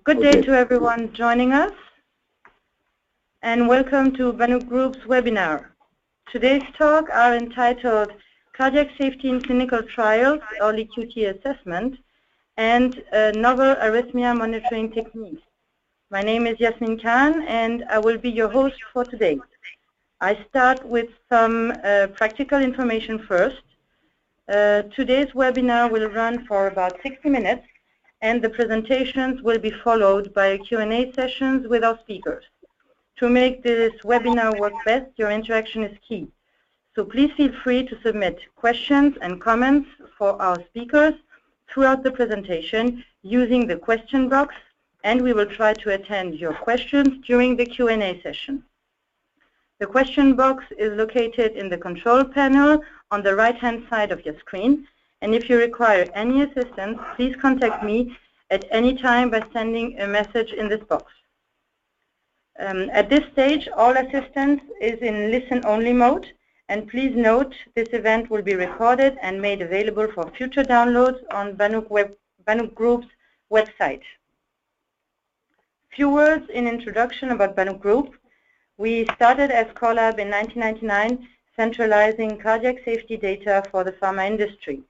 Good day to everyone joining us, and welcome to Banuk Group's webinar. Today's talk are entitled Cardiac Safety in Clinical Trials, Early QT Assessment, and Novel Arrhythmia Monitoring Techniques. My name is Yasmin Khan, and I will be your host for today. I start with some practical information first. Today's webinar will run for about 60 minutes, and the presentations will be followed by a Q&A sessions with our speakers. To make this webinar work best, your interaction is key. So please feel free to submit questions and comments for our speakers throughout the presentation using the question box, and we will try to attend your questions during the Q&A session. The question box is located in the control panel on the right-hand side of your screen. And if you require any assistance, please contact me at any time by sending a message in this box. At this stage, all assistance is in listen-only mode. And please note, this event will be recorded and made available for future downloads on Banuk Group's website. Few words in introduction about Banuk Group. We started as Collab in 1999, centralizing cardiac safety data for the pharma industry.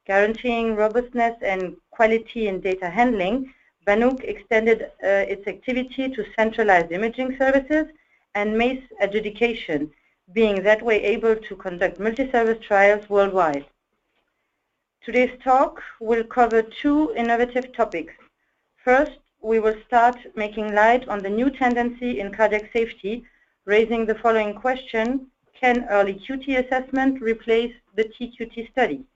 Guaranteeing robustness and quality in data handling, Banuk extended its activity to centralized imaging services and MACE adjudication, being that way able to conduct multi-service trials worldwide. Today's talk will cover two innovative topics. First, we will start making light on the new tendency in cardiac safety, raising the following question: can early QT assessment replace the TQT study?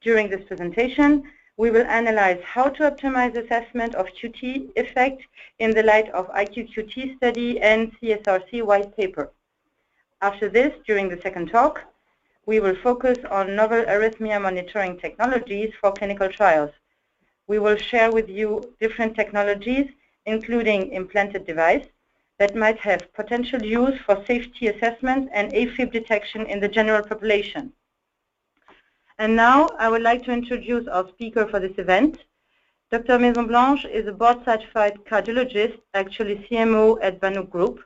During this presentation, we will analyze how to optimize assessment of QT effect in the light of IQQT study and CSRC white paper. After this, during the second talk, we will focus on novel arrhythmia monitoring technologies for clinical trials. We will share with you different technologies, including implanted device, that might have potential use for safety assessment and AFib detection in the general population. And now I would like to introduce our speaker for this event. Dr. Maison-Blanche is a board-certified cardiologist, actually CMO at Banuk Group.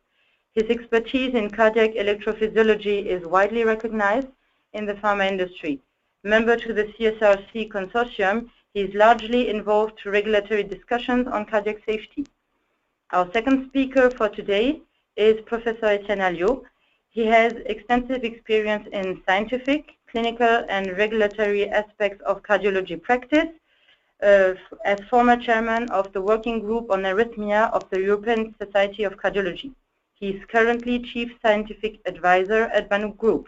His expertise in cardiac electrophysiology is widely recognized in the pharma industry. Member to the CSRC Consortium, he is largely involved to regulatory discussions on cardiac safety. Our second speaker for today is Professor Etienne Alliot. He has extensive experience in scientific, clinical, and regulatory aspects of cardiology practice as former chairman of the working group on arrhythmia of the European Society of Cardiology. He is currently chief scientific advisor at Banuk Group.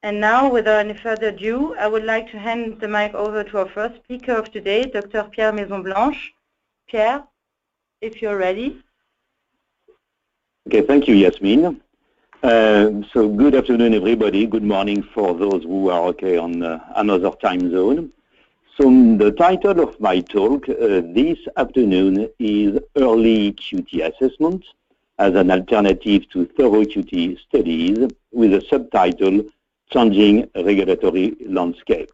And now, without any further ado, I would like to hand the mic over to our first speaker of today, Dr. Pierre Maison-Blanche. Pierre, if you're ready. Okay, thank you, Yasmin. So good afternoon, everybody. Good morning for those who are on another time zone. So the title of my talk this afternoon is Early QT Assessment as an alternative to thorough QT studies, with a subtitle, Changing Regulatory Landscape.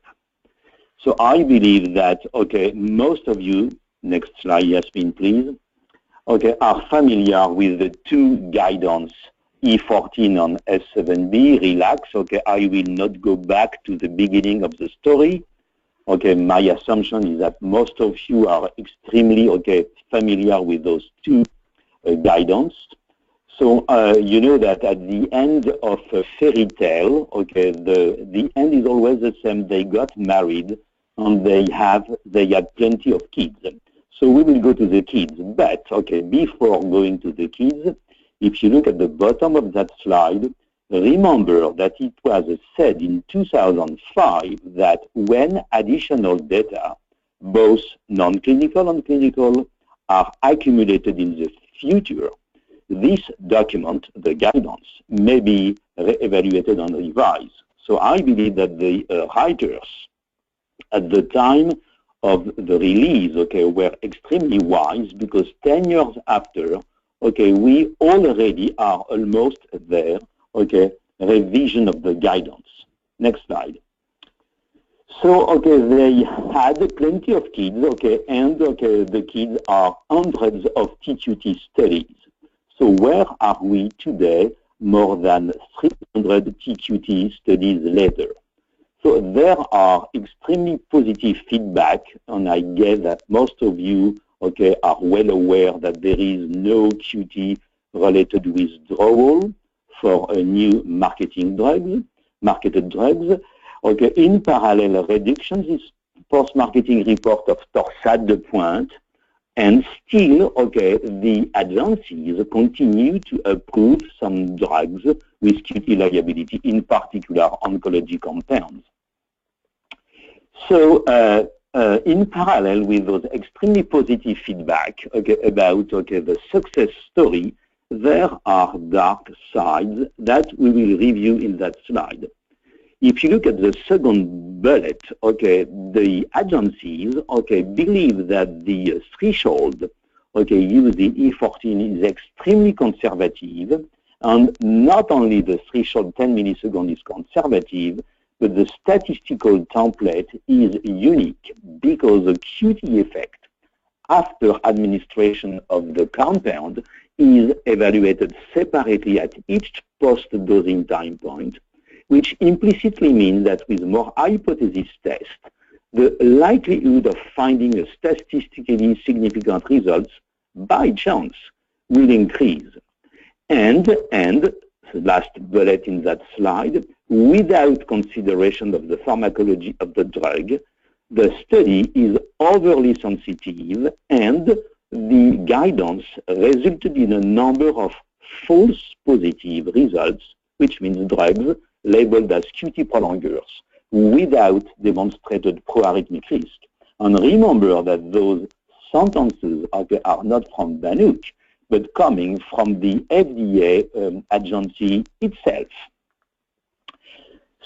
So I believe that, most of you, next slide, Yasmin, please, are familiar with the two guidance, E14 on S7B, relax. I will not go back to the beginning of the story. My assumption is that most of you are extremely familiar with those two guidance. So you know that at the end of a fairy tale, the end is always the same. They got married and they had plenty of kids. So we will go to the kids. But before going to the kids, if you look at the bottom of that slide, remember that it was said in 2005 that when additional data, both non-clinical and clinical, are accumulated in the future, this document, the guidance, may be re-evaluated and revised. So I believe that the writers at the time of the release, were extremely wise, because 10 years after, we already are almost there, revision of the guidance. Next slide. So, okay, they had plenty of kids, okay, and okay, the kids are hundreds of TQT studies. So where are we today, more than 300 TQT studies later? So there are extremely positive feedback, and I guess that most of you, okay, are well aware that there is no QT related withdrawal for a new marketed drugs. Okay, in parallel, reductions is post-marketing report of torsade de pointe, and still, okay, the agencies continue to approve some drugs with QT liability, in particular oncology compounds. So, in parallel with those extremely positive feedback, okay, about the success story, there are dark sides that we will review in that slide. If you look at the second bullet, okay, the agencies, okay, believe that the threshold, okay, used in E14 is extremely conservative, and not only the threshold 10 milliseconds is conservative, but the statistical template is unique because the QT effect after administration of the compound is evaluated separately at each post-dosing time point, which implicitly means that with more hypothesis tests, the likelihood of finding a statistically significant results by chance will increase. And last bullet in that slide, without consideration of the pharmacology of the drug, the study is overly sensitive, and the guidance resulted in a number of false positive results, which means drugs labeled as QT prolongers without demonstrated pro-arrhythmic risk. And remember that those sentences are not from Banuk, but coming from the FDA agency itself.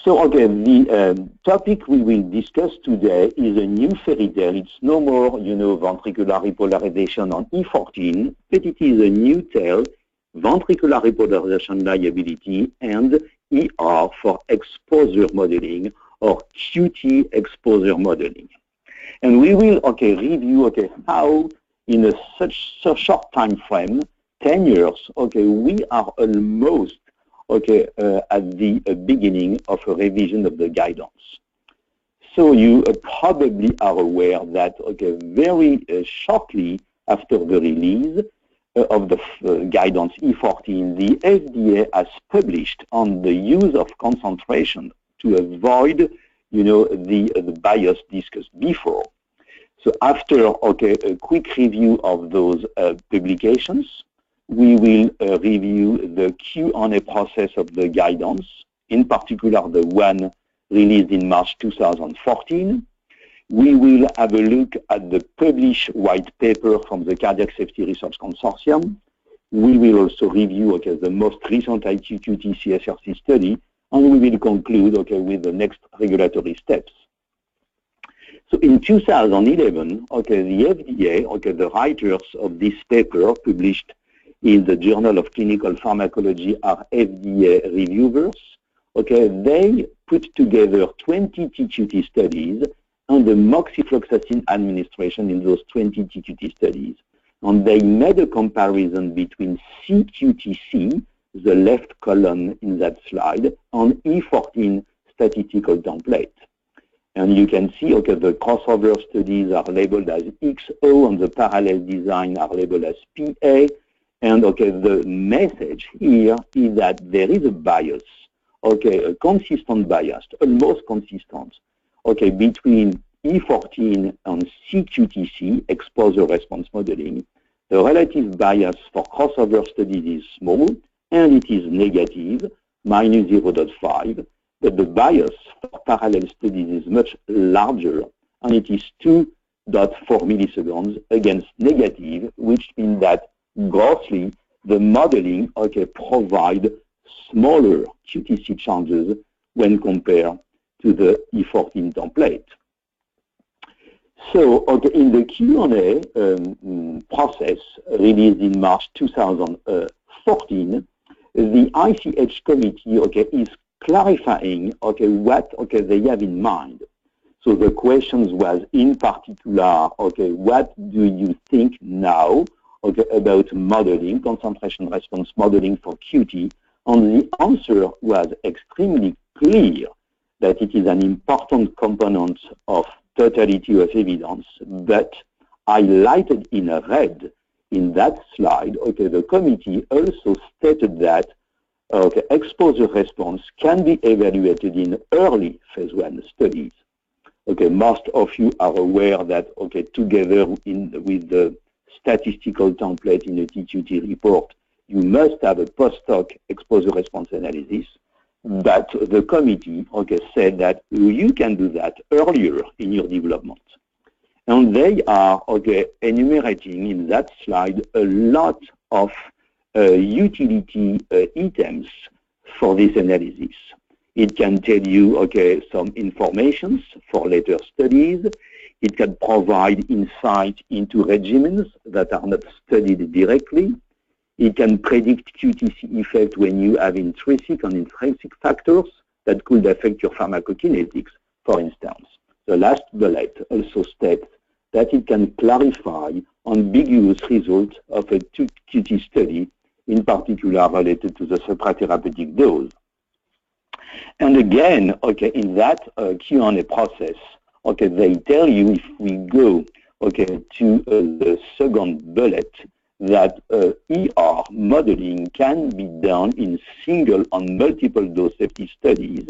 So, okay, the topic we will discuss today is a new fairy tale. It's no more, ventricular repolarization on E14, but it is a new tale, ventricular repolarization liability, and ER for exposure modeling, or QT exposure modeling. And we will, review, how in such a short time frame, 10 years, we are almost, at the beginning of a revision of the guidance. So you probably are aware that, very shortly after the release of the guidance E14, the FDA has published on the use of concentration to avoid, the bias discussed before. So after, a quick review of those publications, we will review the Q&A process of the guidance, in particular the one released in March 2014. We will have a look at the published white paper from the Cardiac Safety Research Consortium. We will also review the most recent TQT CSRC study, and we will conclude with the next regulatory steps. So in 2011, the FDA, the writers of this paper published in the Journal of Clinical Pharmacology are FDA reviewers. They put together 20 TQT studies and the moxifloxacin administration in those 20 TQT studies. And they made a comparison between CQTC, the left column in that slide, and E14 statistical template. And you can see, the crossover studies are labeled as XO, and the parallel design are labeled as PA. And the message here is that there is a bias, a consistent bias, almost consistent, between E14 and CQTC, exposure response modeling. The relative bias for crossover studies is small, and it is negative, minus 0.5. But the bias for parallel studies is much larger, and it is 2.4 milliseconds against negative, which means that grossly the modeling provide smaller QTC changes when compared to the E14 template. So in the Q&A process released in March 2014, the ICH committee is clarifying what they have in mind. So So the questions was in particular, okay, what do you think now, okay, about modeling, concentration response modeling for QT? And the answer was extremely clear that it is an important component of totality of evidence, but highlighted in red in that slide, okay, the committee also stated that okay, exposure response can be evaluated in early phase 1 studies. Okay, most of you are aware that, okay, together with the statistical template in the TQT report, you must have a post-hoc exposure response analysis. But the committee, okay, said that you can do that earlier in your development. And they are, okay, enumerating in that slide a lot of utility items for this analysis. It can tell you, okay, some information for later studies. It can provide insight into regimens that are not studied directly. It can predict QTc effect when you have intrinsic and intrinsic factors that could affect your pharmacokinetics, for instance. The last bullet also states that it can clarify ambiguous results of a TQT study, in particular related to the supratherapeutic dose. And again, okay, in that Q&A process, okay, they tell you if we go, okay, to the second bullet, that ER modeling can be done in single and multiple dose safety studies,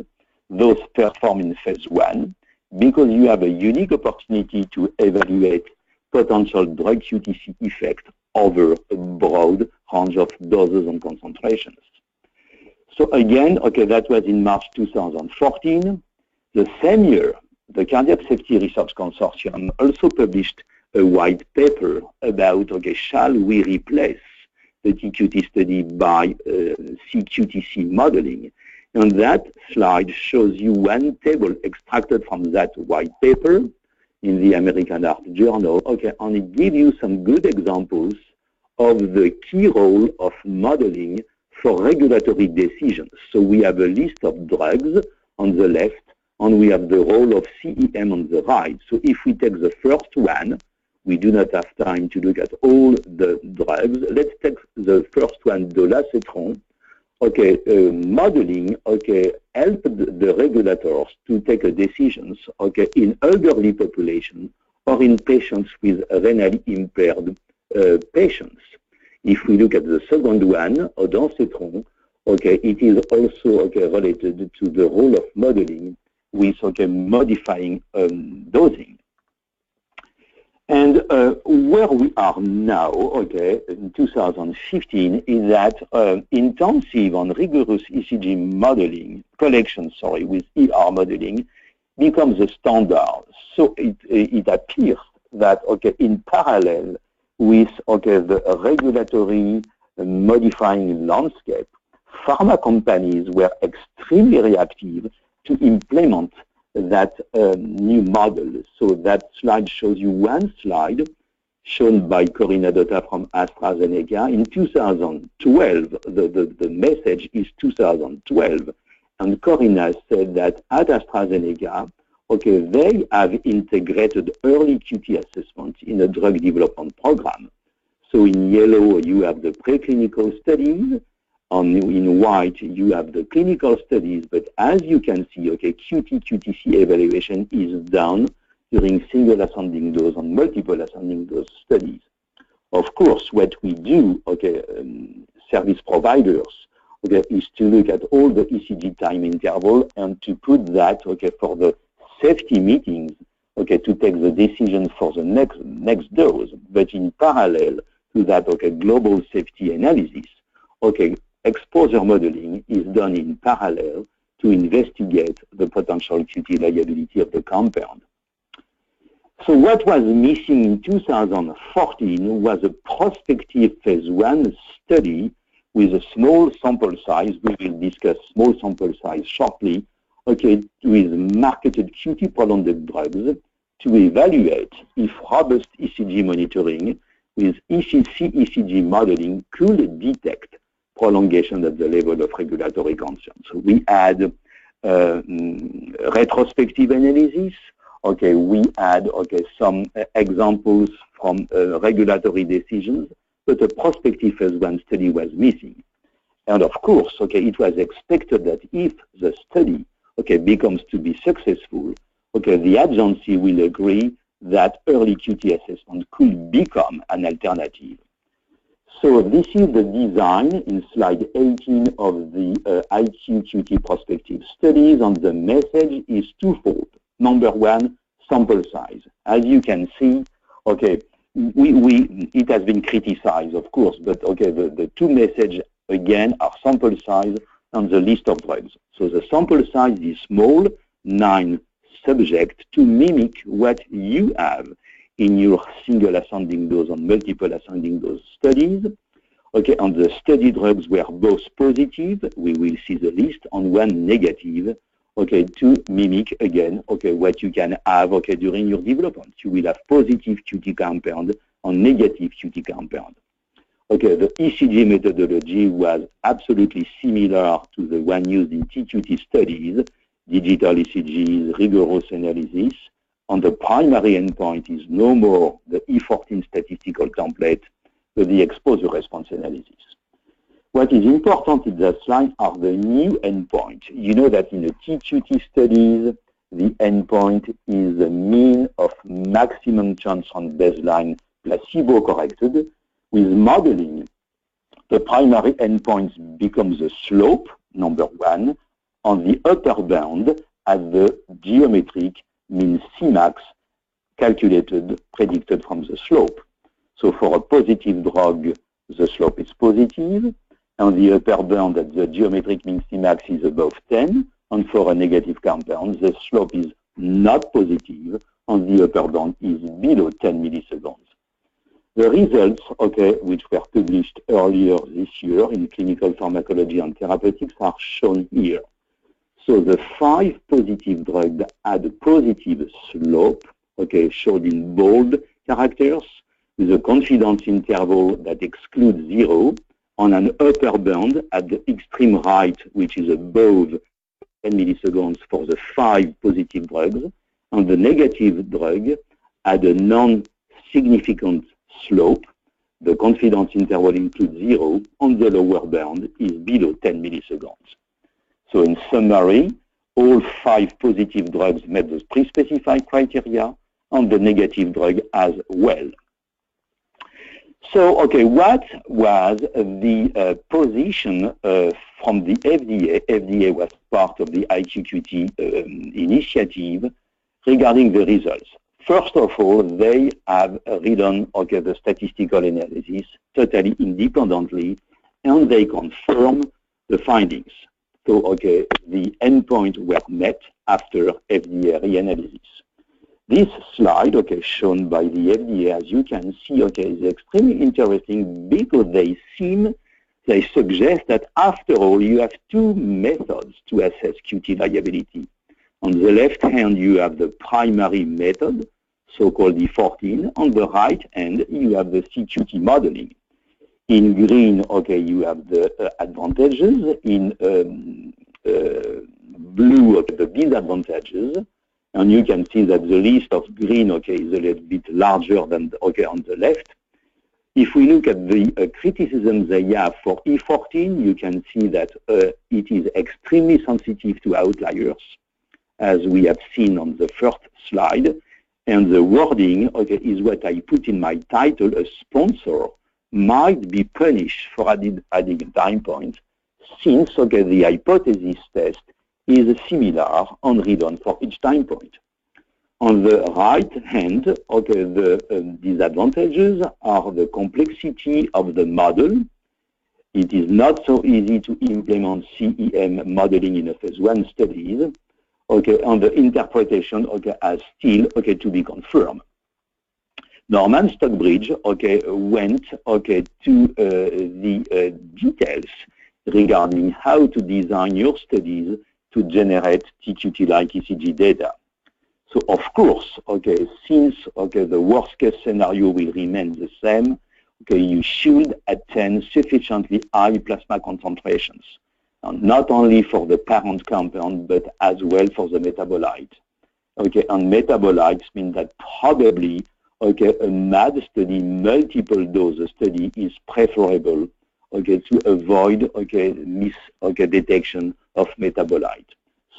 those performed in phase 1, because you have a unique opportunity to evaluate potential drug QTc effect over a broad range of doses and concentrations. So again, okay, that was in March 2014. The same year, the Cardiac Safety Research Consortium also published a white paper about, okay, shall we replace the TQT study by CQTc modeling? And that slide shows you one table extracted from that white paper in the American Heart Journal, okay, and it gives you some good examples of the key role of modeling for regulatory decisions. So we have a list of drugs on the left, and we have the role of CEM on the right. So if we take the first one, we do not have time to look at all the drugs. Let's take the first one, dolacetron. Okay, modeling, okay, helped the regulators to take a decisions, okay, in elderly population or in patients with renally impaired patients. If we look at the second one, ondansetron, okay, it is also, okay, related to the role of modeling with, okay, modifying dosing. And where we are now, okay, in 2015, is that intensive and rigorous ECG modeling, collection, sorry, with ER modeling becomes a standard. So it appears that, okay, in parallel with, okay, the regulatory modifying landscape, pharma companies were extremely reactive to implement that new model. So that slide shows you one slide shown by Corina Dota from AstraZeneca. In 2012, the message is 2012, and Corina said that at AstraZeneca, okay, they have integrated early QT assessment in a drug development program. So in yellow, you have the preclinical studies, and in white, you have the clinical studies, but as you can see, okay, QTc evaluation is done during single ascending dose and multiple ascending dose studies. Of course, what we do, okay, service providers, okay, is to look at all the ECG time interval and to put that, okay, for the safety meetings, okay, to take the decision for the next dose. But in parallel to that, okay, global safety analysis, okay, exposure modeling is done in parallel to investigate the potential QT liability of the compound. So what was missing in 2014 was a prospective phase 1 study with a small sample size. We will discuss small sample size shortly, okay, with marketed QT prolonged drugs to evaluate if robust ECG monitoring with ECG modeling could detect prolongation at the level of regulatory concern. So we had retrospective analysis okay, we had, okay, some examples from regulatory decisions, but a prospective phase 1 study was missing. And of course, okay, it was expected that if the study, okay, becomes to be successful, okay, the agency will agree that early QT assessment could become an alternative. So this is the design in slide 18 of the IQ-QT prospective studies, and the message is twofold. Number one, sample size. As you can see, okay, it has been criticized, of course, but okay, the two messages again are sample size and the list of drugs. So the sample size is small, 9 subjects, to mimic what you have in your single ascending dose and multiple ascending dose studies. Okay, and the study drugs were both positive, we will see the list, and one negative, okay, to mimic again, okay, what you can have, okay, during your development. You will have positive QT compound and negative QT compound. Okay, the ECG methodology was absolutely similar to the one used in TQT studies, digital ECGs, rigorous analysis, and the primary endpoint is no more the E14 statistical template, but the exposure response analysis. What is important in that slide are the new endpoints. You know that in the TQT studies, the endpoint is the mean of maximum change from baseline placebo-corrected. With modeling, the primary endpoint becomes the slope, number one, on the upper bound at the geometric mean Cmax calculated, predicted from the slope. So for a positive drug, the slope is positive, and the upper bound at the geometric mean Cmax is above 10, and for a negative compound, the slope is not positive, and the upper bound is below 10 milliseconds. The results, okay, which were published earlier this year in Clinical Pharmacology and Therapeutics are shown here. So the 5 positive drugs had a positive slope, okay, showed in bold characters, with a confidence interval that excludes 0, on an upper bound at the extreme right, which is above 10 milliseconds for the 5 positive drugs, and the negative drug had a non-significant slope. The confidence interval includes 0, and the lower bound is below 10 milliseconds. So in summary, all 5 positive drugs met the pre-specified criteria, and the negative drug as well. So, okay, what was the position from the FDA? FDA was part of the IQ-QT initiative regarding the results. First of all, they have redone, okay, the statistical analysis totally independently, and they confirm the findings. So, okay, the endpoint were met after FDA reanalysis. This slide, okay, shown by the FDA, as you can see, okay, is extremely interesting because they suggest that after all, you have 2 methods to assess QT variability. On the left hand, you have the primary method, so-called E14. On the right hand, you have the CQT modeling. In green, okay, you have the advantages. In blue, okay, the disadvantages. And you can see that the list of green, okay, is a little bit larger than, okay, on the left. If we look at the criticisms they have for E14, you can see that it is extremely sensitive to outliers, as we have seen on the first slide. And the wording, okay, is what I put in my title: a sponsor might be punished for adding time points, since, okay, the hypothesis test is similar and redone for each time point. On the right hand, okay, the disadvantages are the complexity of the model. It is not so easy to implement CEM modeling in a phase 1 studies. Okay, and the interpretation, okay, has still, okay, to be confirmed. Norman Stockbridge, okay, went, okay, to the details regarding how to design your studies to generate TQT-like ECG data. So of course, okay, since, okay, the worst case scenario will remain the same, okay, you should attain sufficiently high plasma concentrations, not only for the parent compound, but as well for the metabolite. okay, on metabolites means that probably, okay, a MAD study, multiple dose study is preferable, okay, to avoid, okay, detection of metabolite.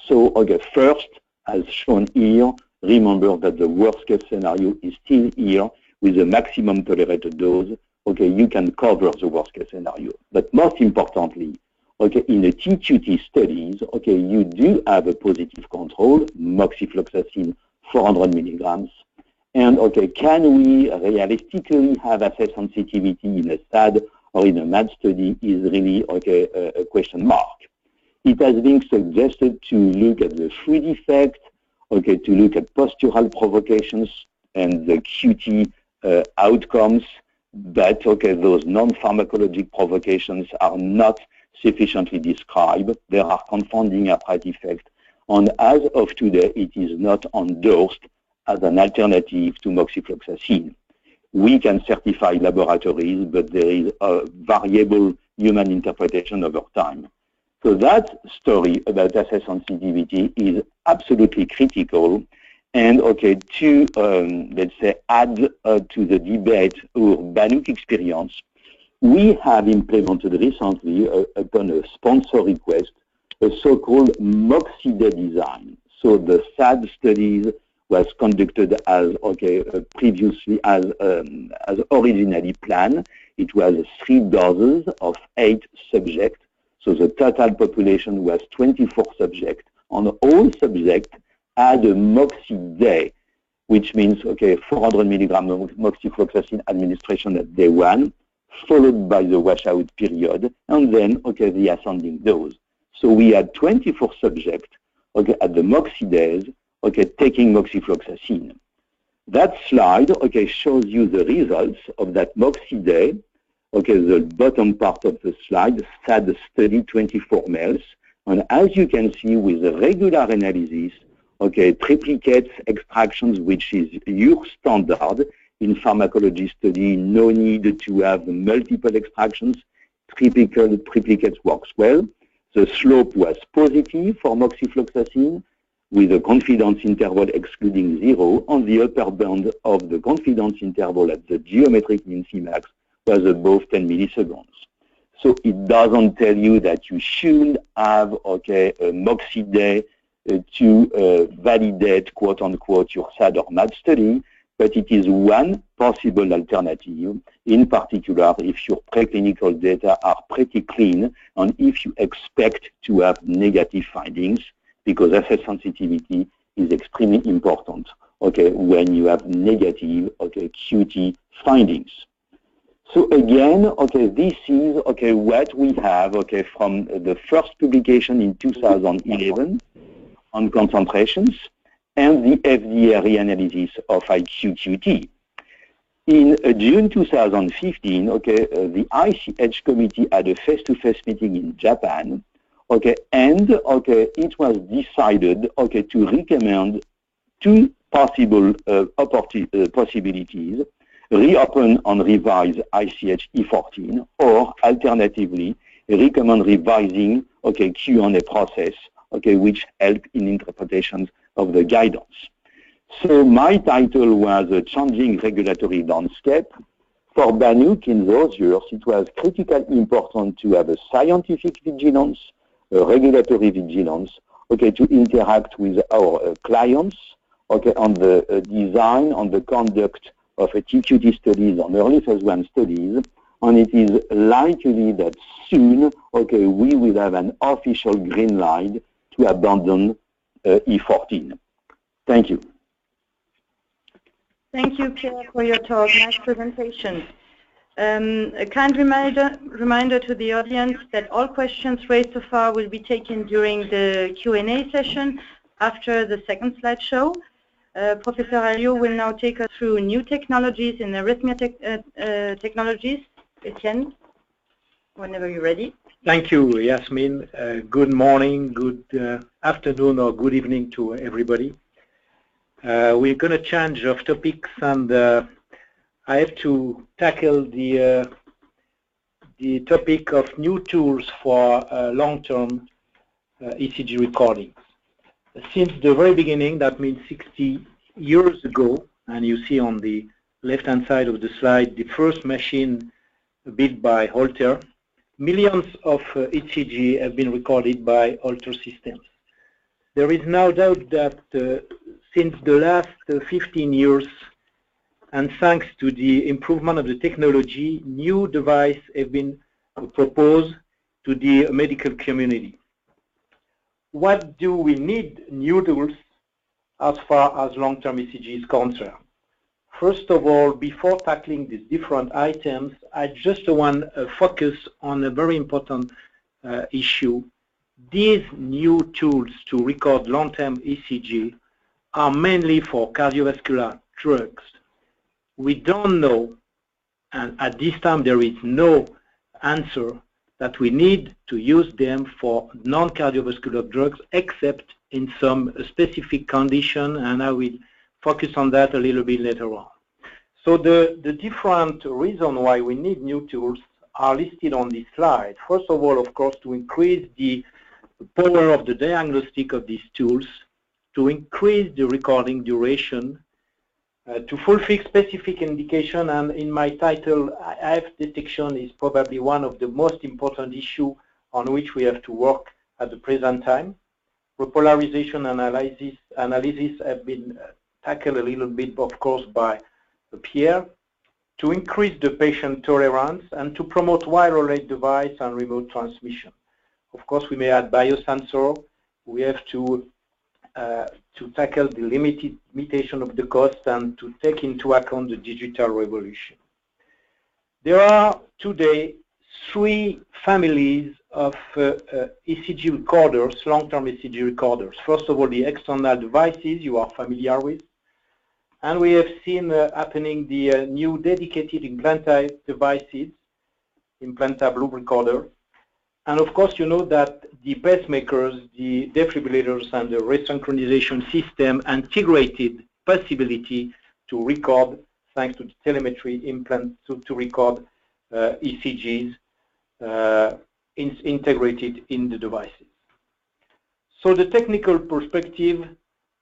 So, okay, first, as shown here, remember that the worst case scenario is still here with a maximum tolerated dose. Okay, you can cover the worst case scenario. But most importantly, okay, in the TQT studies, okay, you do have a positive control, moxifloxacin 400 milligrams. And okay, can we realistically have assay sensitivity in a SAD or in a MAD study is really, okay, a question mark. It has been suggested to look at the food effect, okay, to look at postural provocations and the QT outcomes, but okay, those non-pharmacologic provocations are not sufficiently described. There are confounding upright effects, and as of today, it is not endorsed as an alternative to moxifloxacin. We can certify laboratories, but there is a variable human interpretation over time. So that story about assay sensitivity is absolutely critical. And okay, to let's say add to the debate or Banuk experience, we have implemented recently upon a sponsor request a so-called MOXIDE design. So the SAD studies was conducted as okay previously as originally planned. It was 3 doses of 8 subjects. So the total population was 24 subjects. On all subjects had a MOXIDE, which means okay 400 milligrams of moxifloxacin administration at day 1, followed by the washout period, and then okay the ascending dose. So we had 24 subjects okay at the MOXIDEs okay taking moxifloxacin. That slide okay shows you the results of that MOXIDE. Okay, the bottom part of the slide, SAD study, 24 males. And as you can see with the regular analysis, okay, triplicates extractions, which is your standard in pharmacology study, no need to have multiple extractions. Triplicates works well. The slope was positive for moxifloxacin with a confidence interval excluding 0 on the upper bound of the confidence interval at the geometric mean Cmax was above 10 milliseconds. So it doesn't tell you that you should have okay a MOXIDE to validate quote unquote your SAD or MAD study, but it is one possible alternative, in particular if your preclinical data are pretty clean and if you expect to have negative findings, because assay sensitivity is extremely important okay when you have negative okay QT findings. So again, okay, this is okay what we have okay from the first publication in 2011 on concentrations and the FDA reanalysis of IQQT. In June 2015, okay, the ICH committee had a face-to-face meeting in Japan, okay, and okay, it was decided okay to recommend 2 possible possibilities: reopen and revise ICH E14, or alternatively recommend revising okay Q&A process okay which help in interpretations of the guidance. So my title was Changing Regulatory Landscape. For Banuk in those years, it was critically important to have a scientific vigilance, a regulatory vigilance, okay, to interact with our clients, okay, on the design, on the conduct of a TQT studies, on early phase 1 studies, and it is likely that soon, okay, we will have an official green light to abandon E14. Thank you. Thank you, Pierre, for your talk. Nice presentation. A kind reminder to the audience that all questions raised so far will be taken during the Q&A session after the second slideshow. Professor Alliot will now take us through new technologies in arrhythmia technologies. Etienne, whenever you're ready. Thank you, Yasmin. Good morning, good afternoon, or good evening to everybody. We're going to change of topics, and I have to tackle the topic of new tools for long-term ECG recordings. since the very beginning, that means 60 years ago, and you see on the left-hand side of the slide the first machine built by Holter, millions of ECG have been recorded by Holter systems. There is no doubt that since the last 15 years, and thanks to the improvement of the technology, new devices have been proposed to the medical community. What do we need new tools as far as long-term ECG is concerned? First of all, before tackling these different items, I just want to focus on a very important issue. These new tools to record long-term ECG are mainly for cardiovascular drugs. We don't know, and at this time there is no answer, that we need to use them for non-cardiovascular drugs except in some specific condition, and I will focus on that a little bit later on. So the different reasons why we need new tools are listed on this slide. First of all, of course, to increase the power of the diagnostic of these tools, to increase the recording duration, to fulfill specific indication, and in my title, IF detection is probably one of the most important issues on which we have to work at the present time. Repolarization analysis have been tackled a little bit, of course, by Pierre, to increase the patient tolerance and to promote wireless device and remote transmission. Of course, we may add biosensor. We have to tackle the limitation of the cost and to take into account the digital revolution. There are today 3 families of ECG recorders, long-term ECG recorders. First of all, the external devices you are familiar with. And we have seen happening the new dedicated implanted devices, implanted loop recorder. And of course, you know that the pacemakers, the defibrillators, and the resynchronization system integrated possibility to record, thanks to the telemetry implant, to record ECGs integrated in the devices. So the technical perspective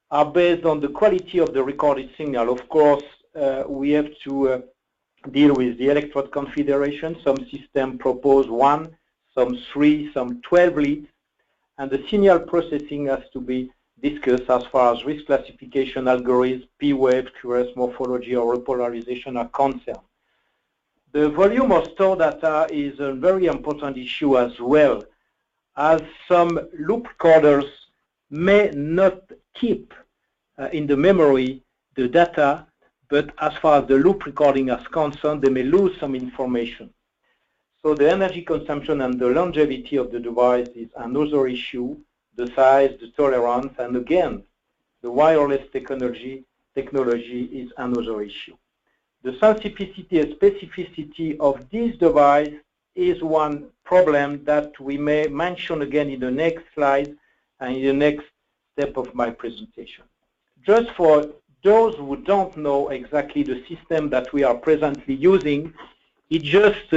are based on the quality of the recorded signal. Of course, we have to deal with the electrode configuration. Some systems propose 1, some 3, some 12 leads, and the signal processing has to be discussed as far as risk classification algorithms, P-wave, QRS morphology, or repolarization are concerned. The volume of stored data is a very important issue as well, as some loop recorders may not keep in the memory the data, but as far as the loop recording is concerned, they may lose some information. So the energy consumption and the longevity of the device is another issue, the size, the tolerance, and again, the wireless technology is another issue. The sensitivity and specificity of this device is one problem that we may mention again in the next slide and in the next step of my presentation. Just for those who don't know exactly the system that we are presently using, it's just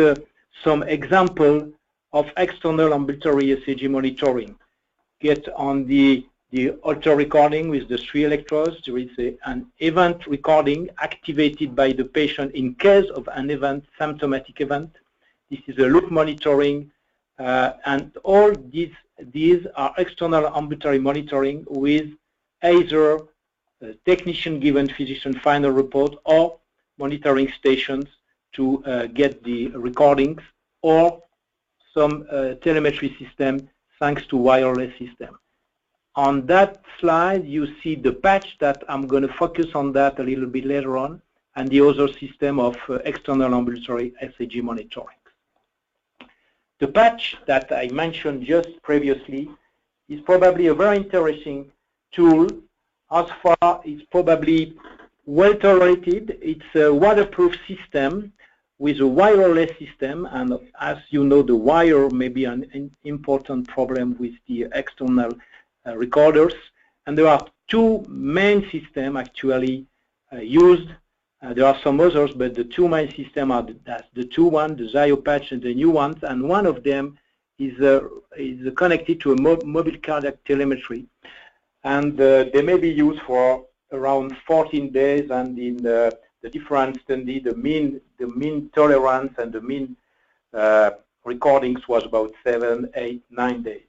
some example of external ambulatory ECG monitoring. Get on the Holter recording with the 3 electrodes. There is an event recording activated by the patient in case of an event, symptomatic event. This is a loop monitoring, and all these are external ambulatory monitoring with either technician-given physician final report or monitoring stations to get the recordings, or some telemetry system thanks to wireless system. On that slide, you see the patch that I'm going to focus on that a little bit later on, and the other system of external ambulatory ECG monitoring. The patch that I mentioned just previously is probably a very interesting tool. As far it's probably well tolerated. It's a waterproof system with a wireless system, and as you know, the wire may be an important problem with the external recorders. And there are 2 main systems actually used. There are some others, but the 2 main systems are the 2 ones, the Zio patch and the new ones, and one of them is connected to a mobile cardiac telemetry. and they may be used for around 14 days, and in the different study, the mean tolerance and the mean recordings was about 7, 8, 9 days.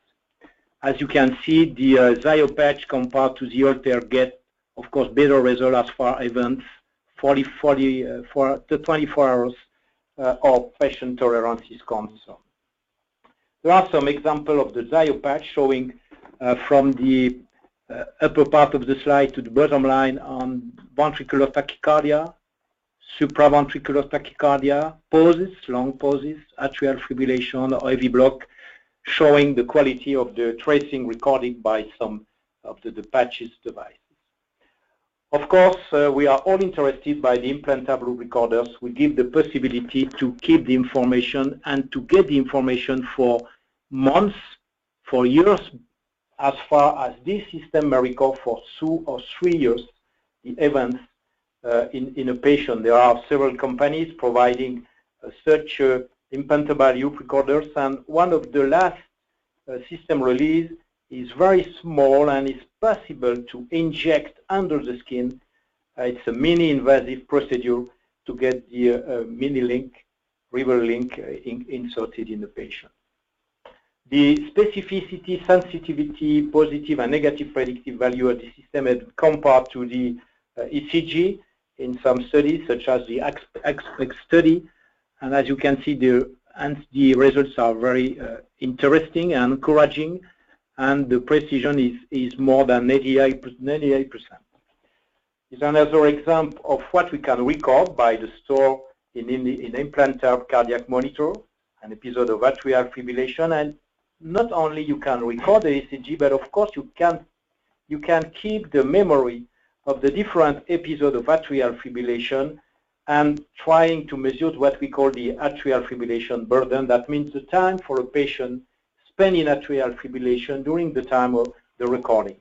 As you can see, the Zio patch compared to the Alter get, of course, better result as far events, 24 hours of patient tolerance is concerned. There are some examples of the Zio patch showing from the upper part of the slide to the bottom line on ventricular tachycardia, supraventricular tachycardia, pauses, long pauses, atrial fibrillation, or heavy block, showing the quality of the tracing recorded by some of the patches devices. Of course, we are all interested by the implantable recorders. We give the possibility to keep the information and to get the information for months, for years, as far as this system may record for 2 or 3 years the events in a patient. There are several companies providing such implantable loop recorders, and one of the last system release is very small and is possible to inject under the skin. It's a mini-invasive procedure to get the mini-link, river link inserted in the patient. The specificity, sensitivity, positive and negative predictive value of the system is compared to the ECG in some studies, such as the XPEC study. And as you can see, the results are very interesting and encouraging, and the precision is more than 98%. Is another example of what we can record by the store in implanted cardiac monitor, an episode of atrial fibrillation, and not only you can record the ECG, but of course you can keep the memory of the different episodes of atrial fibrillation and trying to measure what we call the atrial fibrillation burden. That means the time for a patient spent in atrial fibrillation during the time of the recording.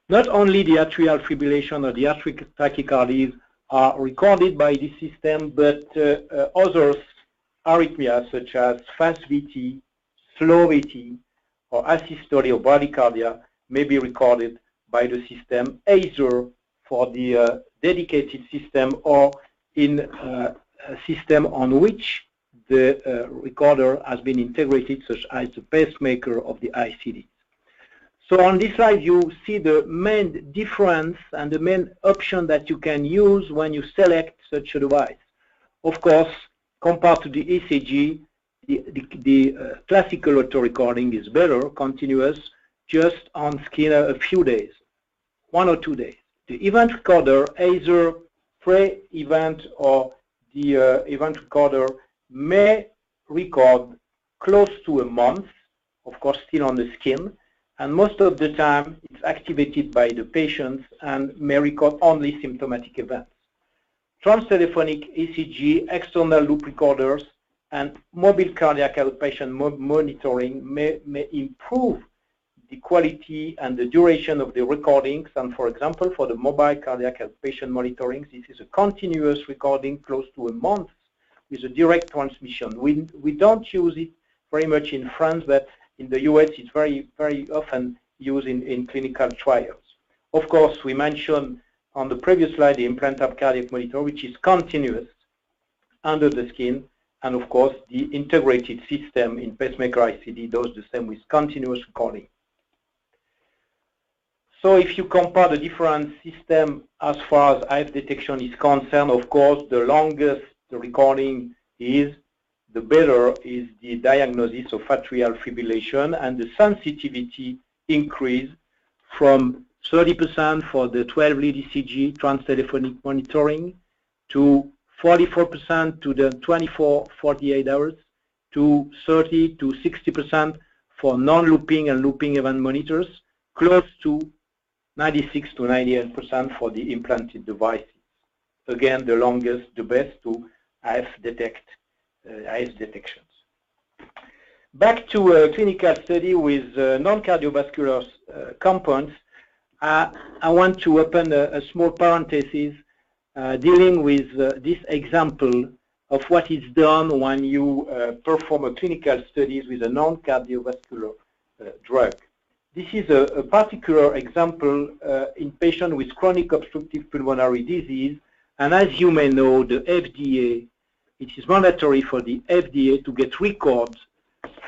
Not only the atrial fibrillation or the atrial tachycardias are recorded by this system, but others arrhythmias such as fast VT, slow VT, or asystole or bradycardia may be recorded by the system, either for the dedicated system or in a system on which the recorder has been integrated, such as the pacemaker of the ICD. So on this slide, you see the main difference and the main option that you can use when you select such a device. Of course, compared to the ECG, the classical auto recording is better, continuous, just on skin a few days, 1 or 2 days. The event recorder, either pre-event or the event recorder, may record close to a month, of course still on the skin, and most of the time it's activated by the patients and may record only symptomatic events. Transtelephonic ECG, external loop recorders, and mobile cardiac outpatient monitoring may improve the quality and the duration of the recordings. And for example, for the mobile cardiac outpatient monitoring, this is a continuous recording close to a month with a direct transmission. We don't use it very much in France, but in the US it's very, very often used in clinical trials. Of course, we mentioned on the previous slide the implanted cardiac monitor, which is continuous under the skin, and of course the integrated system in pacemaker ICD does the same with continuous recording. So if you compare the different systems as far as AF detection is concerned, of course the longest the recording is, the better is the diagnosis of atrial fibrillation, and the sensitivity increase from 30% for the 12-lead ECG transtelephonic monitoring to 44% to the 24-48 hours, to 30 to 60% for non-looping and looping event monitors, close to 96 to 98% for the implanted devices. Again, the longest, the best to AF detections. Back to a clinical study with non-cardiovascular compounds. I want to open a small parenthesis dealing with this example of what is done when you perform a clinical studies with a non-cardiovascular drug. This is a particular example in patients with chronic obstructive pulmonary disease. And as you may know, the FDA, it is mandatory for the FDA to get records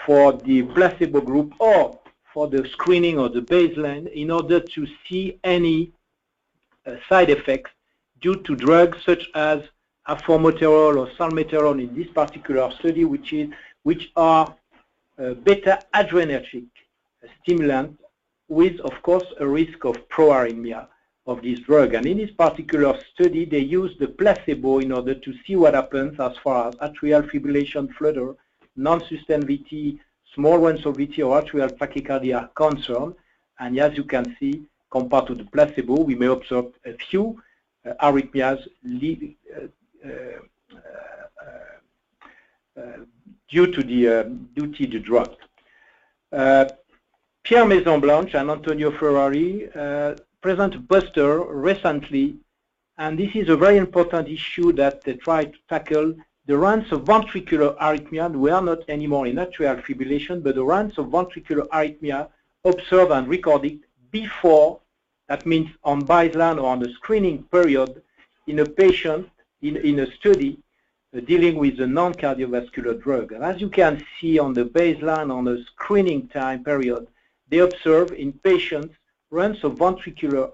for the placebo group or for the screening or the baseline in order to see any side effects due to drugs such as formoterol or salmeterol in this particular study, which are beta-adrenergic stimulant with, of course, a risk of proarrhythmia of this drug. And in this particular study, they used the placebo in order to see what happens as far as atrial fibrillation flutter, non-sustained VT, small runs of VT, or atrial tachycardia are concerned. And as you can see, compared to the placebo, we may observe a few arrhythmias due to the drug. Pierre Maison-Blanche and Antonio Ferrari present a poster recently, and this is a very important issue that they try to tackle. The runs of ventricular arrhythmia, we are not anymore in atrial fibrillation, but the runs of ventricular arrhythmia observed and recorded before, that means on baseline or on the screening period, in a patient, in a study dealing with a non-cardiovascular drug. And as you can see on the baseline, on the screening time period, they observe in patients runs of ventricular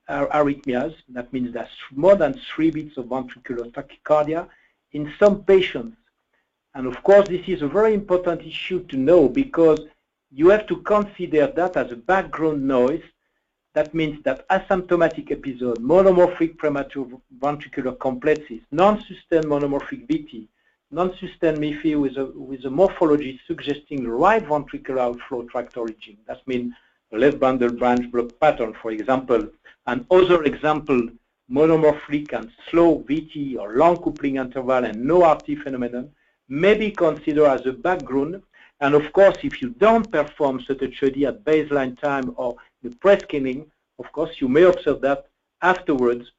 arrhythmias, that means that's more than 3 beats of ventricular tachycardia in some patients. And of course, this is a very important issue to know because you have to consider that as a background noise. That means that asymptomatic episode, monomorphic premature ventricular complexes, non-sustained monomorphic VT, non-sustained MIFI with a morphology suggesting the right ventricular outflow tract origin. That means the left bundle branch block pattern, for example, and other example, monomorphic and slow VT or long coupling interval and no RT phenomenon may be considered as a background. And of course, if you don't perform such a study at baseline time or the pre-scanning, of course, you may observe that afterwards,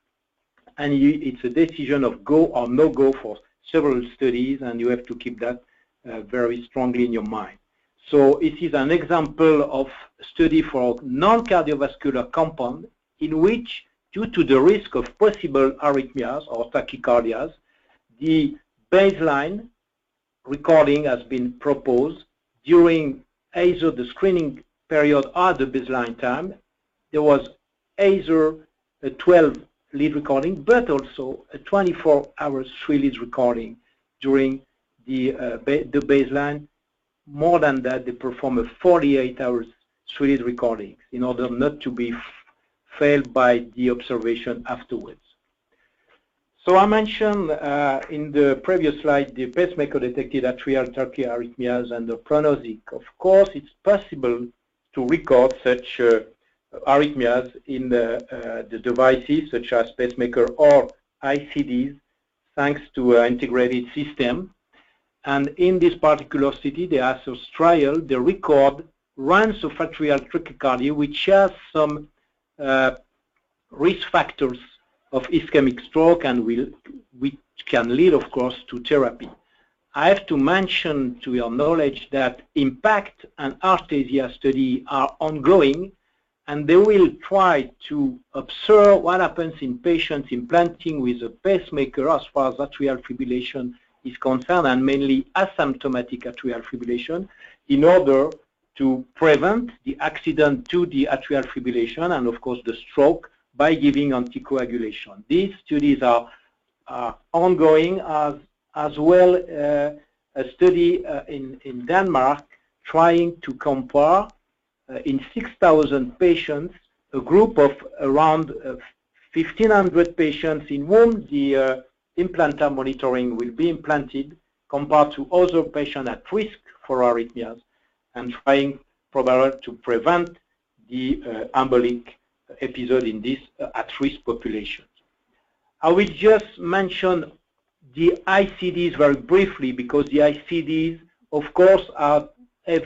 and it's a decision of go or no go for several studies, and you have to keep that very strongly in your mind. So it is an example of study for non-cardiovascular compound in which, due to the risk of possible arrhythmias or tachycardias, the baseline recording has been proposed during either the screening period or the baseline time. There was either a 12 lead recording, but also a 24 hours 3 leads recording during the baseline. More than that, they perform a 48 hours 3 lead recording in order not to be failed by the observation afterwards. So I mentioned in the previous slide the pacemaker detected atrial tachyarrhythmias and the prognostic. Of course, it's possible to record such arrhythmias in the devices such as pacemaker or ICDs thanks to an integrated system. And in this particular study, the ASOS trial, they record runs of atrial tachycardia which has some risk factors of ischemic stroke and which can lead, of course, to therapy. I have to mention to your knowledge that IMPACT and Arrhythmia study are ongoing, and they will try to observe what happens in patients implanting with a pacemaker as far as atrial fibrillation is concerned, and mainly asymptomatic atrial fibrillation, in order to prevent the accident to the atrial fibrillation and, of course, the stroke by giving anticoagulation. These studies are ongoing, as well a study in Denmark trying to compare in 6,000 patients, a group of around 1,500 patients in whom the implanter monitoring will be implanted compared to other patients at risk for arrhythmias, and trying probably to prevent the embolic episode in this at-risk population. I will just mention the ICDs very briefly, because the ICDs, of course, have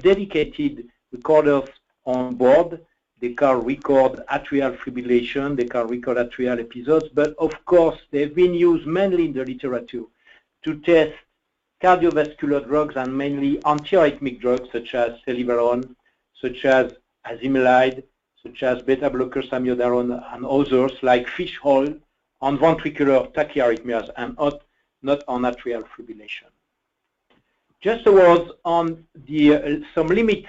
dedicated recorders on board. They can record atrial fibrillation, they can record atrial episodes, but of course they've been used mainly in the literature to test cardiovascular drugs and mainly antiarrhythmic drugs such as celibaron, such as azimilide, such as beta blockers, amiodarone, and others like fish oil on ventricular tachyarrhythmias and not on atrial fibrillation. Just a word on some limits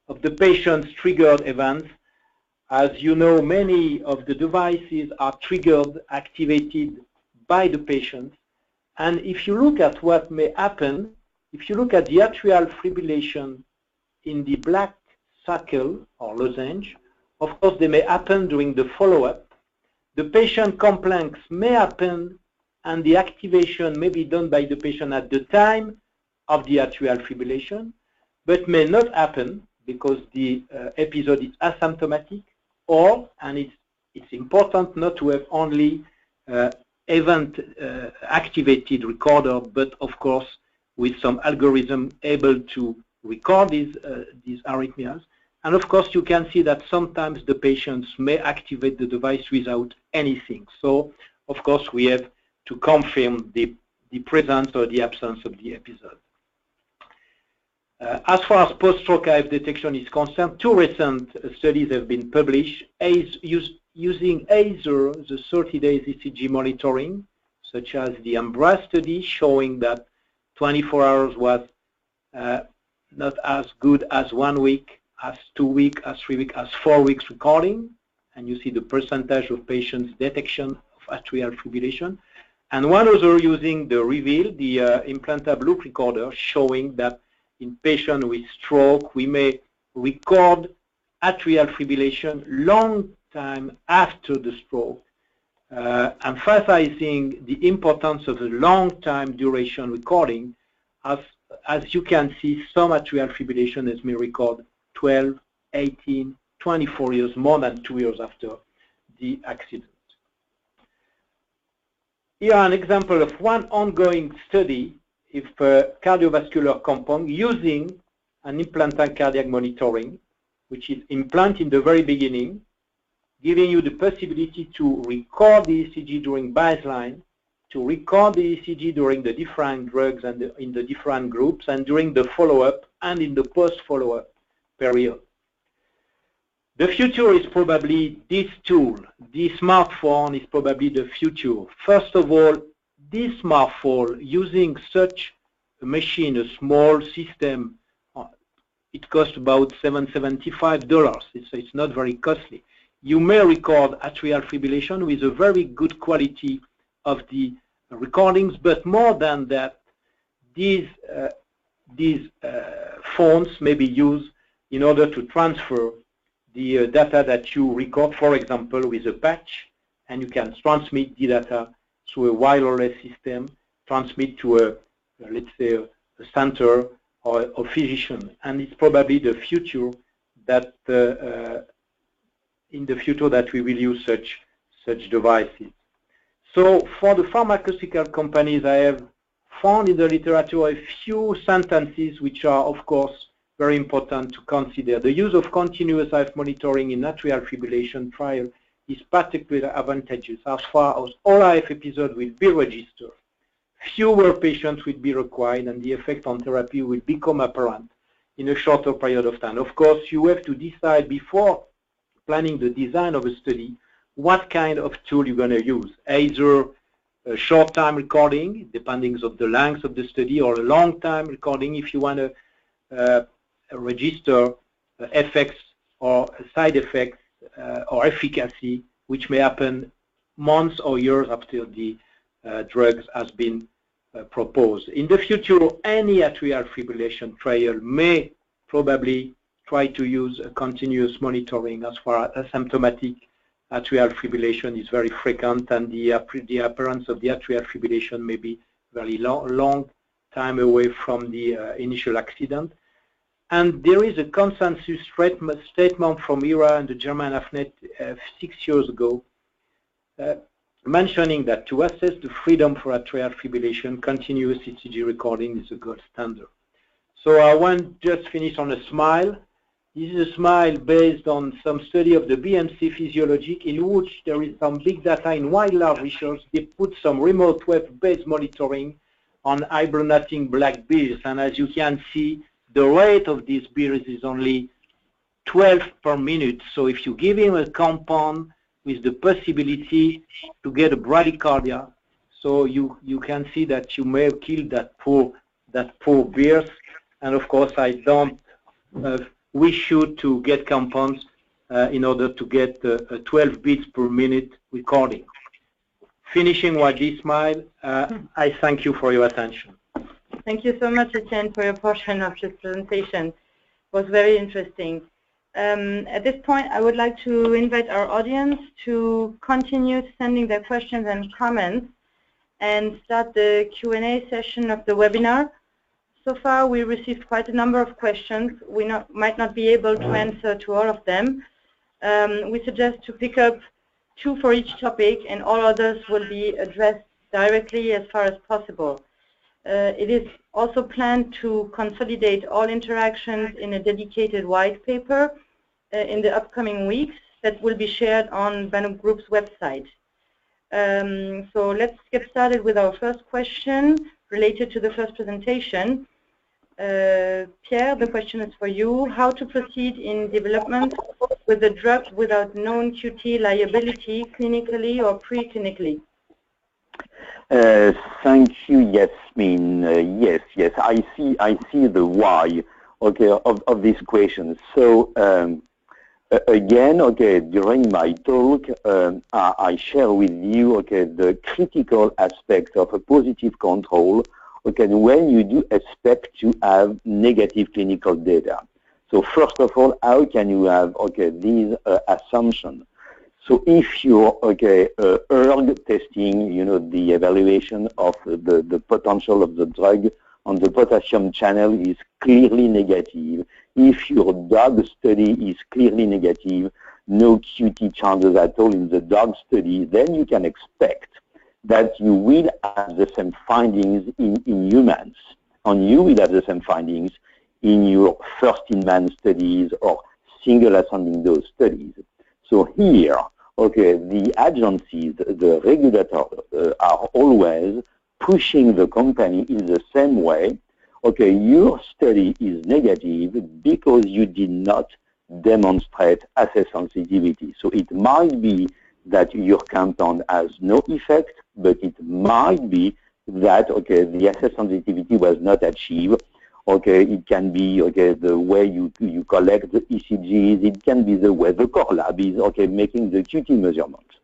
of the patient's triggered events. As you know, many of the devices are triggered, activated by the patient. And if you look at what may happen, if you look at the atrial fibrillation in the black circle or lozenge, of course, they may happen during the follow-up. The patient complaints may happen, and the activation may be done by the patient at the time of the atrial fibrillation, but may not happen because the episode is asymptomatic, or, and it's important not to have only event activated recorder, but of course with some algorithm able to record these arrhythmias. And of course, you can see that sometimes the patients may activate the device without anything. So, of course, we have to confirm the presence or the absence of the episode. As far as post-stroke AF detection is concerned, two recent studies have been published using either the 30 days ECG monitoring, such as the EMBRACE study, showing that 24 hours was not as good as 1 week, as 2 weeks, as 3 weeks, as 4 weeks recording, and you see the percentage of patients' detection of atrial fibrillation. And one other using the REVEAL, the implanted loop recorder, showing that in patients with stroke, we may record atrial fibrillation long time after the stroke, emphasizing the importance of the long time duration recording. As you can see, some atrial fibrillation is may record 12, 18, 24 years, more than 2 years after the accident. Here an example of one ongoing study of cardiovascular compound using an implanted cardiac monitoring, which is implanted in the very beginning, giving you the possibility to record the ECG during baseline, to record the ECG during the different drugs and in the different groups, and during the follow-up and in the post-follow-up period. The future is probably this tool. This smartphone is probably the future. First of all, this smartphone, using such a machine, a small system, it costs about $775. It's not very costly. You may record atrial fibrillation with a very good quality of the recordings, but more than that, these phones may be used in order to transfer the data that you record, for example, with a patch, and you can transmit the data through a wireless system, transmit to a, let's say, a center or a physician. And it's probably the future that, in the future, that we will use such devices. So for the pharmaceutical companies, I have found in the literature a few sentences which are, of course, very important to consider. The use of continuous AF monitoring in atrial fibrillation trial is particularly advantageous as far as all AF episodes will be registered. Fewer patients will be required, and the effect on therapy will become apparent in a shorter period of time. Of course, you have to decide before planning the design of a study what kind of tool you're going to use, either a short-time recording, depending on the length of the study, or a long-time recording if you want to register effects or side effects or efficacy, which may happen months or years after the drugs has been proposed. In the future, any atrial fibrillation trial may probably try to use a continuous monitoring as far as asymptomatic atrial fibrillation is very frequent, and the appearance of the atrial fibrillation may be very long time away from the initial accident. And there is a consensus statement from ERA and the German AFNET 6 years ago, mentioning that to assess the freedom for atrial fibrillation, continuous ECG recording is a gold standard. So I want just finish on a smile. This is a smile based on some study of the BMC physiologic, in which there is some big data in wildlife research. They put some remote web-based monitoring on hibernating black bears, and as you can see, the rate of these bears is only 12 per minute. So if you give him a compound with the possibility to get a bradycardia, so you can see that you may have killed that poor bears. And of course, I don't wish you to get compounds in order to get a 12 beats per minute recording. Finishing with this smile, I thank you for your attention. Thank you so much, Etienne, for your portion of this presentation. It was very interesting. At this point, I would like to invite our audience to continue sending their questions and comments and start the Q&A session of the webinar. So far, we received quite a number of questions. We might not be able to answer to all of them. We suggest to pick up 2 for each topic, and all others will be addressed directly as far as possible. It is also planned to consolidate all interactions in a dedicated white paper in the upcoming weeks that will be shared on Banuk Group's website. So let's get started with our first question related to the first presentation. Pierre, the question is for you. How to proceed in development with a drug without known QT liability clinically or pre-clinically? Thank you, Yasmin. Yes, I see the why, okay, of this question. So again, okay, during my talk, I share with you, okay, the critical aspect of a positive control, okay, when you do expect to have negative clinical data. So first of all, how can you have, okay, these assumptions? So if you're, okay, ERG testing, you know, the evaluation of the potential of the drug on the potassium channel is clearly negative. If your dog study is clearly negative, no QT chances at all in the dog study, then you can expect that you will have the same findings in humans, and you will have the same findings in your first-in-man studies or single ascending dose studies. So here, okay, the agencies, the regulators are always pushing the company in the same way. Okay, your study is negative because you did not demonstrate assay sensitivity. So it might be that your compound has no effect, but it might be that, okay, the assay sensitivity was not achieved. Okay, it can be, okay, the way you collect the ECGs, it can be the way the core lab is, okay, making the QT measurements.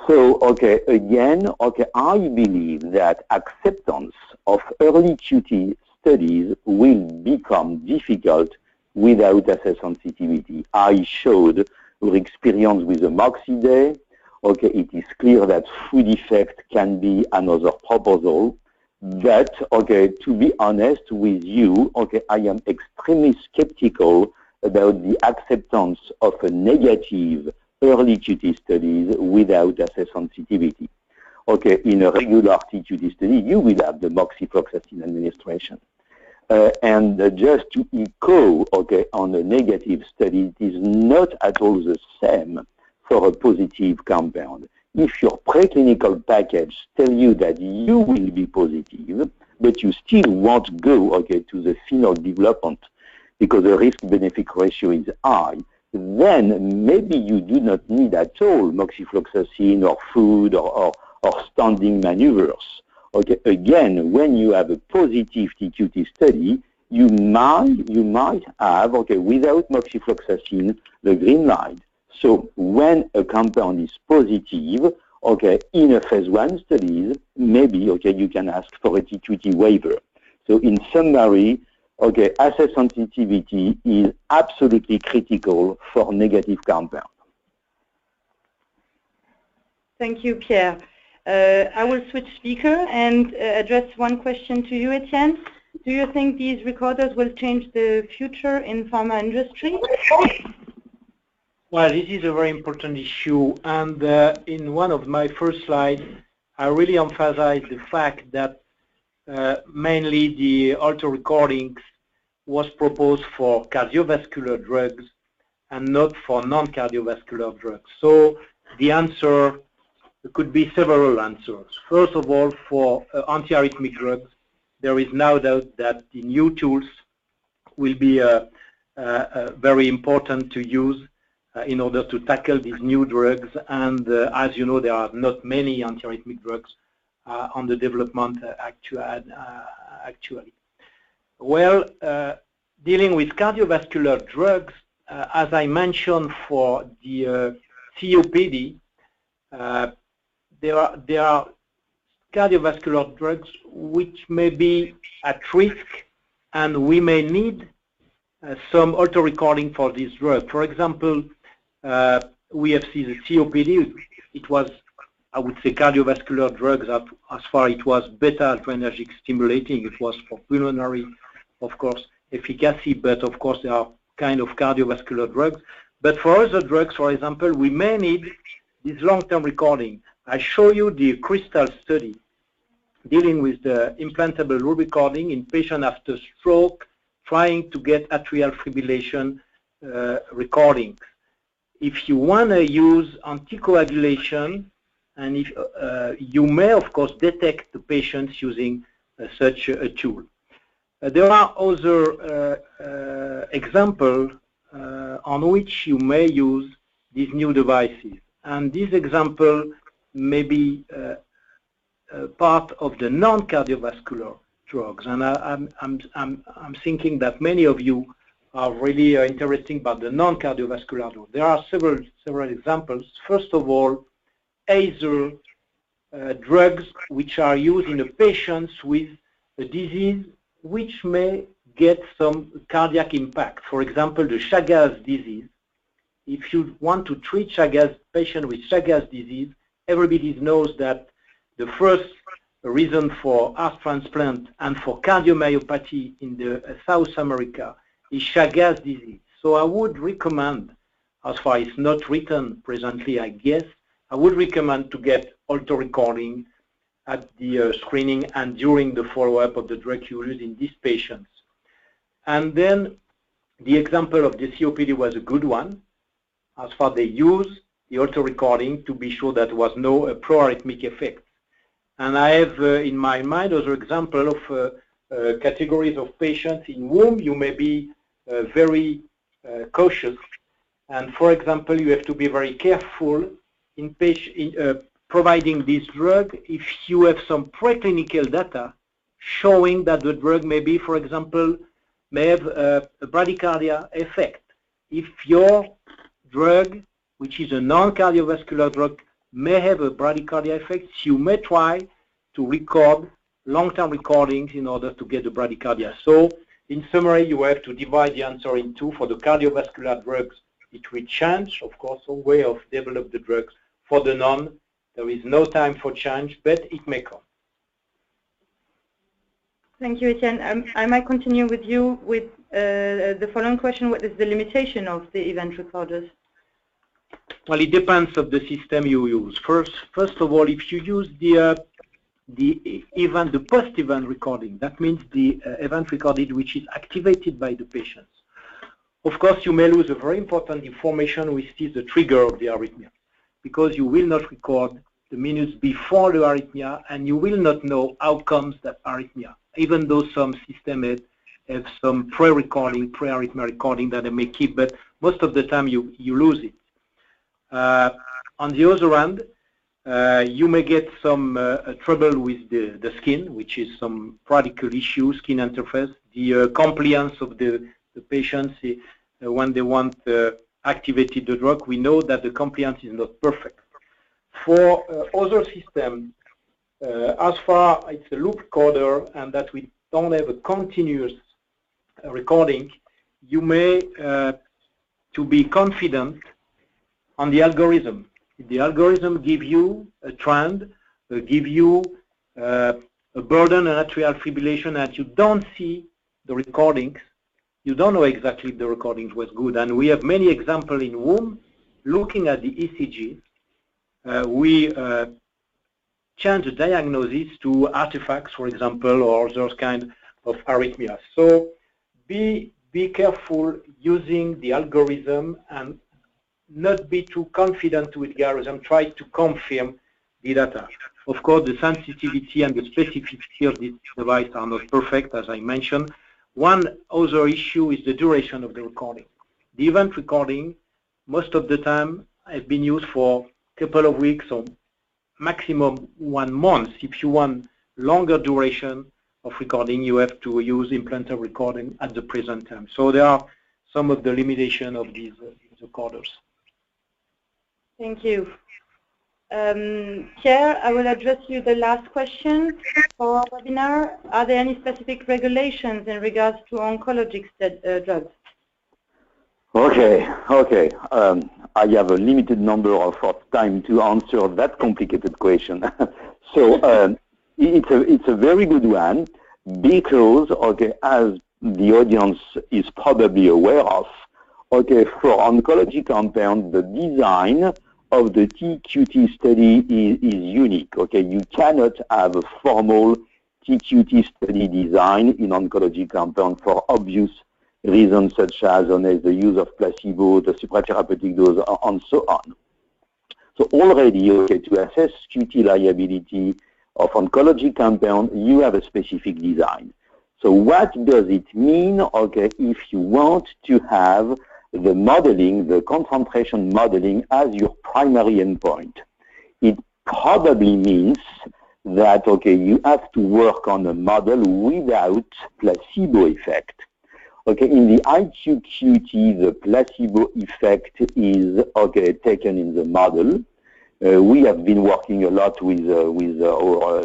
So, okay, again, okay, I believe that acceptance of early QT studies will become difficult without assay sensitivity. I showed our experience with the MOXIDAY. Okay, it is clear that food effect can be another proposal. But, okay, to be honest with you, okay, I am extremely skeptical about the acceptance of a negative early QT studies without assay sensitivity. Okay, in a regular TQT study, you will have the moxifloxacin administration. And just to echo, okay, on a negative study, it is not at all the same for a positive compound. If your preclinical package tells you that you will be positive, but you still won't go, okay, to the final development because the risk-benefit ratio is high, then maybe you do not need at all moxifloxacin or food or standing maneuvers. Okay, again, when you have a positive TQT study, you might have, okay, without moxifloxacin, the green light. So when a compound is positive, okay, in a phase 1 studies, maybe, okay, you can ask for a TQT waiver. So in summary, okay, assay sensitivity is absolutely critical for negative compound. Thank you, Pierre. I will switch speaker and address one question to you, Etienne. Do you think these recorders will change the future in pharma industry? Well, this is a very important issue, and in one of my first slides, I really emphasize the fact that mainly the auto recordings was proposed for cardiovascular drugs and not for non-cardiovascular drugs. So the answer could be several answers. First of all, for antiarrhythmic drugs, there is no doubt that the new tools will be very important to use in order to tackle these new drugs. And as you know, there are not many antiarrhythmic drugs on the development actually. Well, dealing with cardiovascular drugs, as I mentioned for the COPD, there are cardiovascular drugs which may be at risk, and we may need some auto-recording for this drug. For example, we have seen the COPD. It was, I would say, cardiovascular drugs as far it was beta-adrenergic stimulating. It was for pulmonary, of course, efficacy, but of course there are kind of cardiovascular drugs. But for other drugs, for example, we may need this long-term recording. I show you the CRYSTAL study dealing with the implantable recording in patients after stroke, trying to get atrial fibrillation recordings. If you want to use anticoagulation, and if you may, of course, detect the patients using such a tool. There are other examples on which you may use these new devices. And this example may be part of the non-cardiovascular drugs. And I'm thinking that many of you are really interested about the non-cardiovascular drugs. There are several examples. First of all, either drugs which are used in the patients with a disease which may get some cardiac impact. For example, the Chagas disease. If you want to treat Chagas, patient with Chagas disease, everybody knows that the first reason for heart transplant and for cardiomyopathy in the South America is Chagas disease. So I would recommend, as far as it's not written presently, I guess, I would recommend to get auto-recording at the screening and during the follow-up of the drug you use in these patients. And then the example of the COPD was a good one. As far as they use the auto-recording to be sure that there was no pro-arrhythmic effect. And I have in my mind other example of categories of patients in whom you may be very cautious. And for example, you have to be very careful in providing this drug if you have some preclinical data showing that the drug may be, for example, may have a bradycardia effect. If your drug, which is a non-cardiovascular drug, may have a bradycardia effect, you may try to record long-term recordings in order to get the bradycardia. So, in summary, you have to divide the answer in two. For the cardiovascular drugs, it will change, of course, a way of develop the drugs. For the non, there is no time for change, but it may come. Thank you, Etienne. I might continue with you with the following question. What is the limitation of the event recorders? Well, it depends on the system you use. First of all, if you use the post-event recording, that means the event recorded which is activated by the patients. Of course, you may lose a very important information, which is the trigger of the arrhythmia, because you will not record the minutes before the arrhythmia, and you will not know how comes that arrhythmia, even though some systems have some pre-recording, pre-arrhythmia recording that they may keep, but most of the time you lose it. On the other hand, you may get some trouble with the skin, which is some practical issue, skin interface, the compliance of the patients when they want activated the drug. We know that the compliance is not perfect. For other systems, as far as it's a loop recorder and that we don't have a continuous recording, you may to be confident on the algorithm. The algorithm gives you a trend, give you a burden and atrial fibrillation, and you don't see the recordings. You don't know exactly if the recordings was good. And we have many examples in whom, looking at the ECG, we change the diagnosis to artifacts, for example, or those kind of arrhythmias. So be careful using the algorithm and not be too confident with the algorithm. Try to confirm the data. Of course, the sensitivity and the specificity of this device are not perfect, as I mentioned. One other issue is the duration of the recording. The event recording, most of the time, has been used for a couple of weeks or maximum 1 month. If you want longer duration of recording, you have to use implanted recording at the present time. So there are some of the limitations of these recorders. Thank you. Pierre, I will address you the last question for our webinar. Are there any specific regulations in regards to oncologic drugs? Okay. I have a limited number of time to answer that complicated question. So it's a very good one because, okay, as the audience is probably aware of, okay, for oncology compound, the design of the TQT study is unique. Okay, you cannot have a formal TQT study design in oncology compound for obvious reasons such as the use of placebo, the supratherapeutic dose, and so on. So already, okay, to assess QT liability of oncology compound, you have a specific design. So what does it mean, okay, if you want to have the modeling, the concentration modeling as your primary endpoint? It probably means that, okay, you have to work on a model without placebo effect. Okay, in the IQQT, the placebo effect is, okay, taken in the model. We have been working a lot with our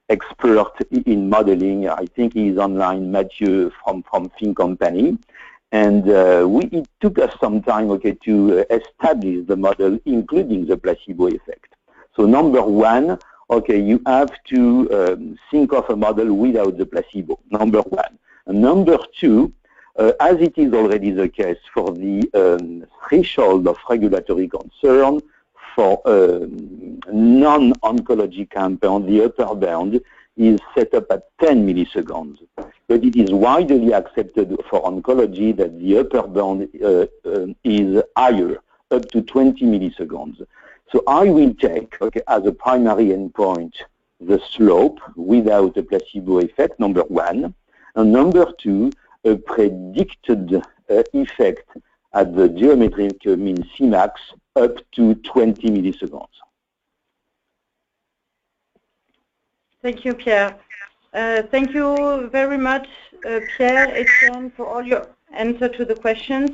expert in modeling. I think he is online, Mathieu from Think Company. And it took us some time, okay, to establish the model, including the placebo effect. So number one, okay, you have to think of a model without the placebo, number one. And number two, as it is already the case for the threshold of regulatory concern for non-oncology compound, the upper bound is set up at 10 milliseconds. But it is widely accepted for oncology that the upper bound is higher, up to 20 milliseconds. So I will take, okay, as a primary endpoint the slope without a placebo effect, number one. And number two, a predicted effect at the geometric mean Cmax up to 20 milliseconds. Thank you, Pierre. Thank you very much, Pierre, Etienne, for all your answer to the questions.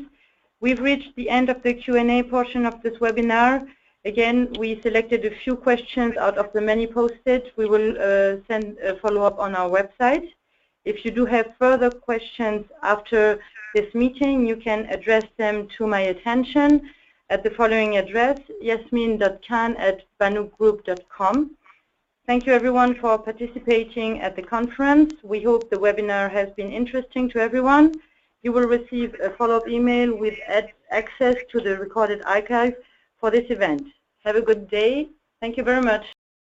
We've reached the end of the Q&A portion of this webinar. Again, we selected a few questions out of the many posted. We will send a follow-up on our website. If you do have further questions after this meeting, you can address them to my attention at the following address, yasmin.khan@banugroup.com. Thank you everyone for participating at the conference. We hope the webinar has been interesting to everyone. You will receive a follow-up email with access to the recorded archive for this event. Have a good day. Thank you very much.